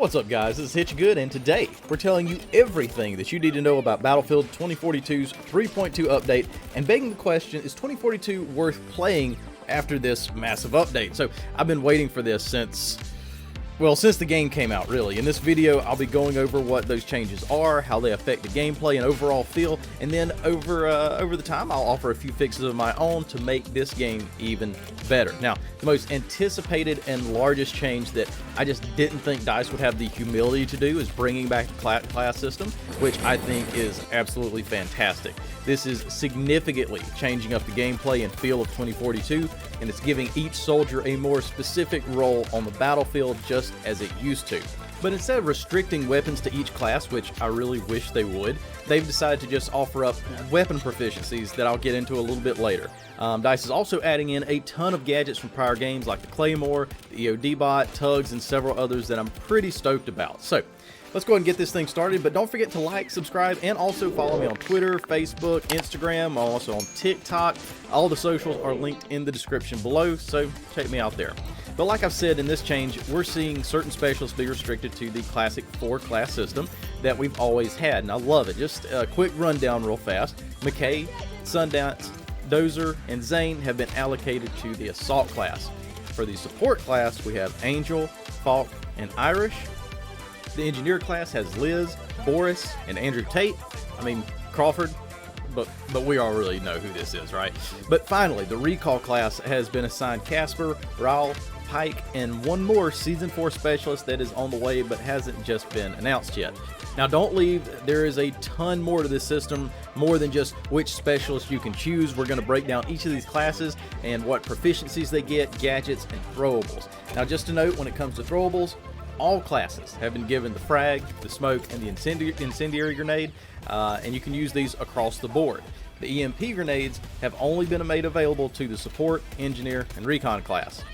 What's up, guys? This is Hitch Good, and today we're telling you everything that you need to know about Battlefield 2042's 3.2 update and begging the question, is 2042 worth playing after this massive update? So I've been waiting for this since the game came out, really. In this video, I'll be going over what those changes are, how they affect the gameplay and overall feel, and then over the time, I'll offer a few fixes of my own to make this game even better. Now, the most anticipated and largest change that I just didn't think DICE would have the humility to do is bringing back the class system, which I think is absolutely fantastic. This is significantly changing up the gameplay and feel of 2042, and it's giving each soldier a more specific role on the battlefield just as it used to. But instead of restricting weapons to each class, which I really wish they would, they've decided to just offer up weapon proficiencies that I'll get into a little bit later. DICE is also adding in a ton of gadgets from prior games like the Claymore, the EOD bot, tugs, and several others that I'm pretty stoked about. So let's go ahead and get this thing started, but don't forget to like, subscribe, and also follow me on Twitter, Facebook, Instagram. I'm also on TikTok. All the socials are linked in the description below, so check me out there. But like I've said, in this change, we're seeing certain specialists be restricted to the classic 4-class system that we've always had, and I love it. Just a quick rundown real fast. McKay, Sundance, Dozer, and Zane have been allocated to the Assault class. For the Support class, we have Angel, Falk, and Irish. The Engineer class has Liz, Boris, and Andrew Tate. I mean, Crawford, but we all really know who this is, right? But finally, the Recall class has been assigned Casper, Raul, Pike, and one more Season 4 specialist that is on the way but hasn't just been announced yet. Now don't leave, there is a ton more to this system, more than just which specialist you can choose. We're going to break down each of these classes and what proficiencies they get, gadgets, and throwables. Now just to note, when it comes to throwables, all classes have been given the frag, the smoke, and the incendiary grenade, and you can use these across the board. The EMP grenades have only been made available to the Support, Engineer, and Recon class.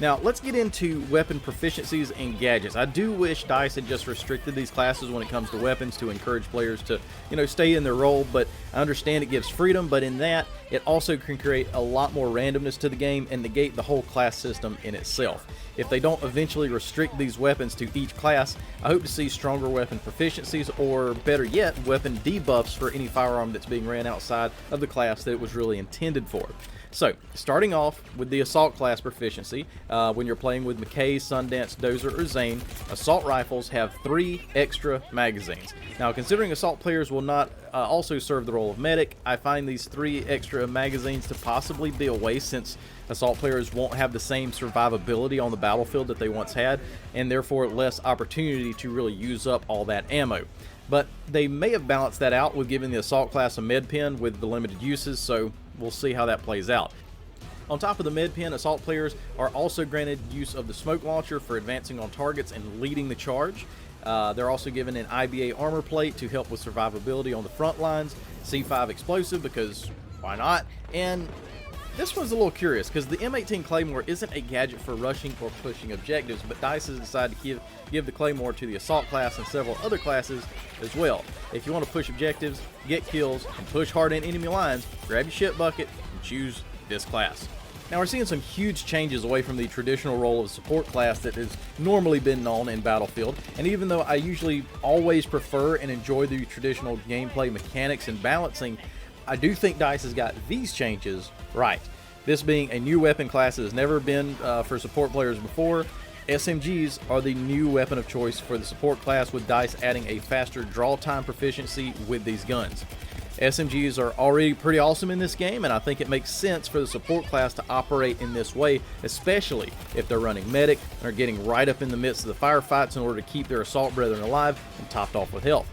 Now, let's get into weapon proficiencies and gadgets. I do wish DICE had just restricted these classes when it comes to weapons to encourage players to, stay in their role, but I understand it gives freedom, but in that, it also can create a lot more randomness to the game and negate the whole class system in itself. If they don't eventually restrict these weapons to each class, I hope to see stronger weapon proficiencies, or better yet, weapon debuffs for any firearm that's being ran outside of the class that it was really intended for. So, starting off with the Assault class proficiency, when you're playing with McKay, Sundance, Dozer, or Zane, Assault rifles have 3 extra magazines. Now, considering Assault players will not also serve the role of medic, I find these 3 extra magazines to possibly be a waste, since Assault players won't have the same survivability on the battlefield that they once had, and therefore less opportunity to really use up all that ammo. But they may have balanced that out with giving the Assault class a med pen with the limited uses, so we'll see how that plays out. On top of the med pen, Assault players are also granted use of the smoke launcher for advancing on targets and leading the charge. They're also given an IBA armor plate to help with survivability on the front lines, C5 explosive because why not, and this one's a little curious because the M18 Claymore isn't a gadget for rushing or pushing objectives, but DICE has decided to give the Claymore to the Assault class and several other classes as well. If you want to push objectives, get kills, and push hard in enemy lines, grab your shit bucket and choose this class. Now we're seeing some huge changes away from the traditional role of Support class that has normally been known in Battlefield, and even though I usually always prefer and enjoy the traditional gameplay mechanics and balancing, I do think DICE has got these changes right. This being a new weapon class that has never been for Support players before, SMGs are the new weapon of choice for the Support class, with DICE adding a faster draw time proficiency with these guns. SMGs are already pretty awesome in this game, and I think it makes sense for the Support class to operate in this way, especially if they're running medic and are getting right up in the midst of the firefights in order to keep their Assault brethren alive and topped off with health.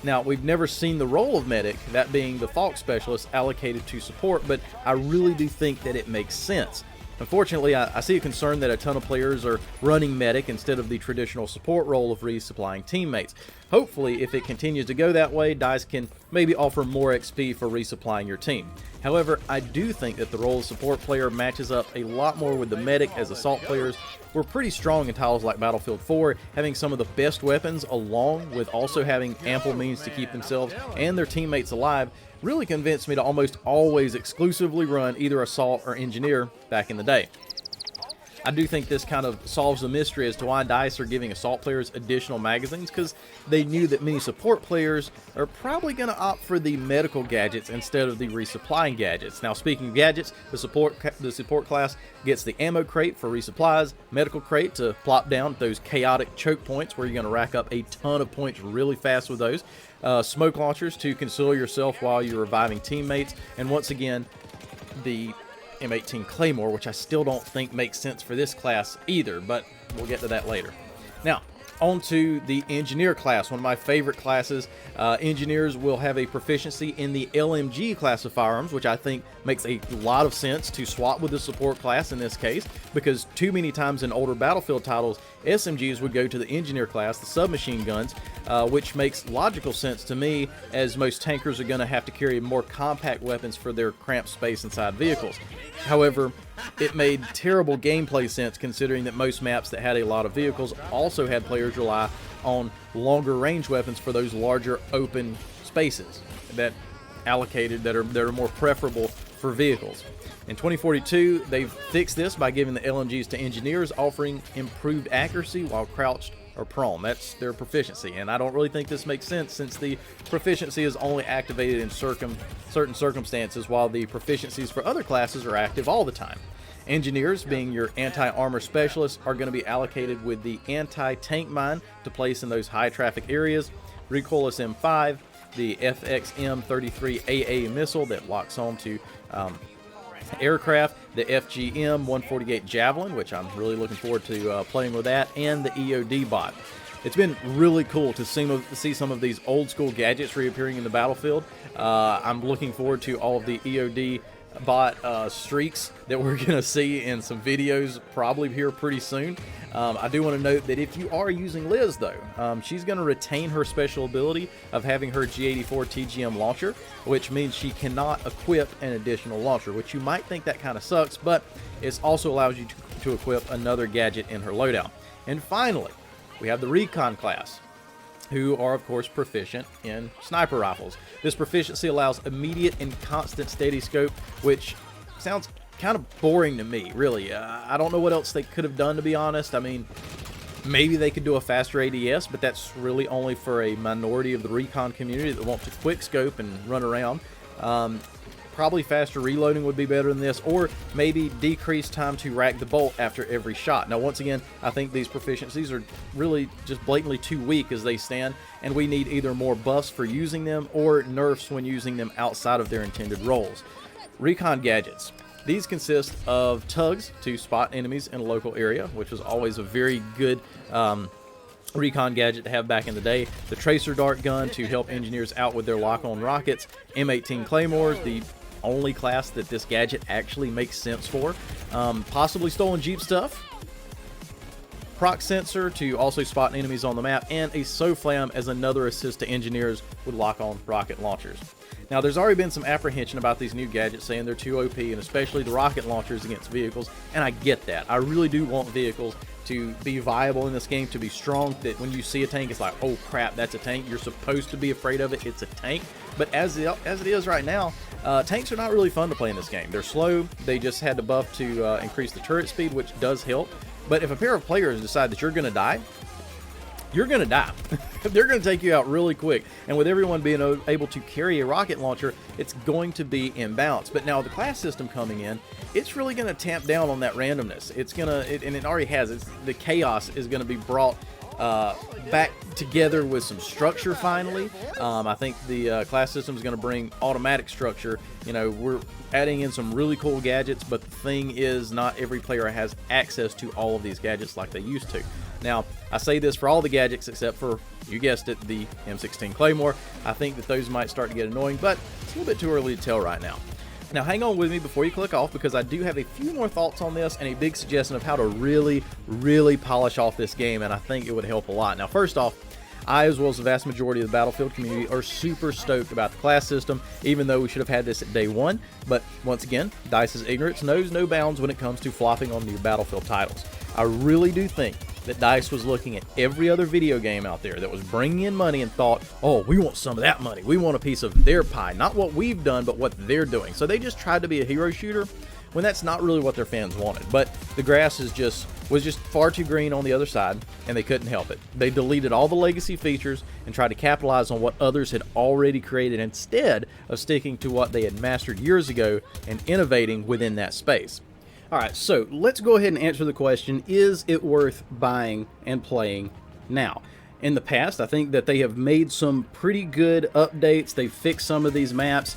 Now, we've never seen the role of medic, that being the Falk specialist, allocated to Support, but I really do think that it makes sense. Unfortunately, I see a concern that a ton of players are running medic instead of the traditional Support role of resupplying teammates. Hopefully, if it continues to go that way, DICE can maybe offer more XP for resupplying your team. However, I do think that the role of Support player matches up a lot more with the medic, as Assault players were pretty strong in titles like Battlefield 4, having some of the best weapons along with also having ample means to keep themselves and their teammates alive really convinced me to almost always exclusively run either Assault or Engineer back in the day. I do think this kind of solves the mystery as to why DICE are giving Assault players additional magazines, because they knew that many support players are probably going to opt for the medical gadgets instead of the resupplying gadgets. Now, speaking of gadgets, the support class gets the ammo crate for resupplies, medical crate to plop down those chaotic choke points where you're going to rack up a ton of points really fast with those, smoke launchers to conceal yourself while you're reviving teammates, and once again, the M18 Claymore, which I still don't think makes sense for this class either, but we'll get to that later. Now, on to the Engineer class, one of my favorite classes. Engineers will have a proficiency in the LMG class of firearms, which I think makes a lot of sense to swap with the support class in this case, because too many times in older Battlefield titles, SMGs would go to the Engineer class, the submachine guns, which makes logical sense to me, as most tankers are going to have to carry more compact weapons for their cramped space inside vehicles. However, it made terrible gameplay sense considering that most maps that had a lot of vehicles also had players rely on longer range weapons for those larger open spaces that are more preferable for vehicles. In 2042, they've fixed this by giving the LMGs to engineers, offering improved accuracy while crouched or prone. That's their proficiency, and I don't really think this makes sense since the proficiency is only activated in certain circumstances, while the proficiencies for other classes are active all the time. Engineers, being your anti-armor specialists, are going to be allocated with the anti-tank mine to place in those high-traffic areas, recoilless M5, the FXM-33AA missile that locks on to aircraft, the FGM-148 Javelin, which I'm really looking forward to playing with that, and the EOD bot. It's been really cool to see some of these old-school gadgets reappearing in the battlefield. I'm looking forward to all of the EOD bot streaks that we're going to see in some videos probably here pretty soon. I do want to note that if you are using Liz, though, she's going to retain her special ability of having her G84 TGM launcher, which means she cannot equip an additional launcher, which you might think that kind of sucks, but it also allows you to equip another gadget in her loadout. And finally, we have the Recon class, who are, of course, proficient in sniper rifles. This proficiency allows immediate and constant steady scope, which sounds kind of boring to me, really. I don't know what else they could have done, to be honest. I mean, maybe they could do a faster ADS, but that's really only for a minority of the Recon community that want to quick scope and run around. Probably faster reloading would be better than this, or maybe decreased time to rack the bolt after every shot. Now, once again, I think these proficiencies are really just blatantly too weak as they stand, and we need either more buffs for using them or nerfs when using them outside of their intended roles. Recon gadgets. These consist of tugs to spot enemies in a local area, which was always a very good recon gadget to have back in the day. The tracer dart gun to help engineers out with their lock-on rockets. M18 Claymores, the only class that this gadget actually makes sense for. Possibly stolen Jeep stuff. Proc sensor to also spot enemies on the map, and a SOFLAM as another assist to engineers with lock-on rocket launchers. Now, there's already been some apprehension about these new gadgets, saying they're too OP, and especially the rocket launchers against vehicles, and I get that. I really do want vehicles to be viable in this game, to be strong, that when you see a tank, it's like, oh crap, that's a tank. You're supposed to be afraid of it. It's a tank. But as it is right now, tanks are not really fun to play in this game. They're slow. They just had to buff to increase the turret speed, which does help. But if a pair of players decide that you're going to die, you're going to die. They're going to take you out really quick. And with everyone being able to carry a rocket launcher, it's going to be imbalanced. But now the class system coming in, it's really going to tamp down on that randomness. It's going to, and it already has, the chaos is going to be brought back together with some structure finally. I think the class system is going to bring automatic structure. You know, we're adding in some really cool gadgets, but the thing is, not every player has access to all of these gadgets like they used to. Now, I say this for all the gadgets except for, you guessed it, the M16 Claymore. I think that those might start to get annoying, but it's a little bit too early to tell right now. Now, hang on with me before you click off, because I do have a few more thoughts on this and a big suggestion of how to really, really polish off this game, and I think it would help a lot. Now, first off, I, as well as the vast majority of the Battlefield community, are super stoked about the class system, even though we should have had this at day one. But once again, DICE's ignorance knows no bounds when it comes to flopping on new Battlefield titles. I really do think that DICE was looking at every other video game out there that was bringing in money and thought, oh, we want some of that money. We want a piece of their pie. Not what we've done, but what they're doing. So they just tried to be a hero shooter, when that's not really what their fans wanted. But the grass was just far too green on the other side, and they couldn't help it. They deleted all the legacy features and tried to capitalize on what others had already created instead of sticking to what they had mastered years ago and innovating within that space. Alright, so let's go ahead and answer the question, is it worth buying and playing now? In the past, I think that they have made some pretty good updates. They've fixed some of these maps.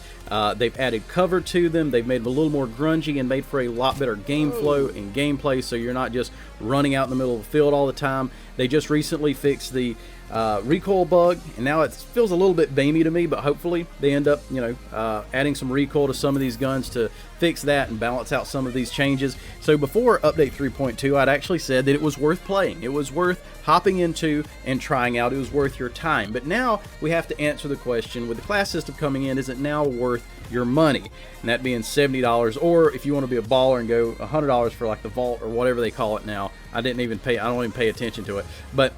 They've added cover to them. They've made them a little more grungy and made for a lot better game flow and gameplay, so you're not just running out in the middle of the field all the time. They just recently fixed the recoil bug, and now it feels a little bit gamey to me, but hopefully they end up, adding some recoil to some of these guns to fix that and balance out some of these changes. So before update 3.2, I'd actually said that it was worth playing. It was worth hopping into and trying out. It was worth your time. But now we have to answer the question, with the class system coming in, is it now worth your money? And that being $70, or if you want to be a baller and go $100 for like the vault or whatever they call it now. I don't even pay attention to it. But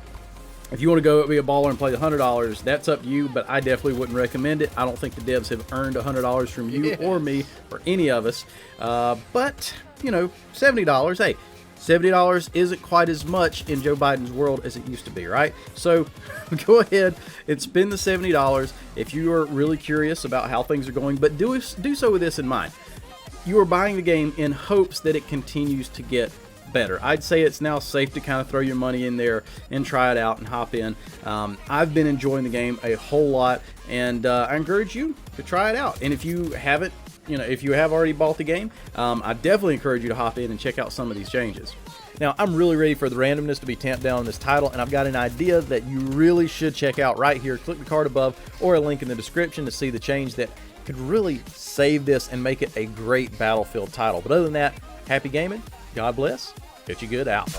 if you want to go be a baller and play the $100, that's up to you, but I definitely wouldn't recommend it. I don't think the devs have earned $100 from you or me or any of us. But, $70, hey, $70 isn't quite as much in Joe Biden's world as it used to be, right? So go ahead and spend the $70 if you are really curious about how things are going, but do so with this in mind. You are buying the game in hopes that it continues to get better. I'd say it's now safe to kind of throw your money in there and try it out and hop in. I've been enjoying the game a whole lot, and I encourage you to try it out. And if you haven't, if you have already bought the game, I definitely encourage you to hop in and check out some of these changes. Now, I'm really ready for the randomness to be tamped down on this title, and I've got an idea that you really should check out right here. Click the card above or a link in the description to see the change that could really save this and make it a great Battlefield title. But other than that, happy gaming, God bless, get you good out.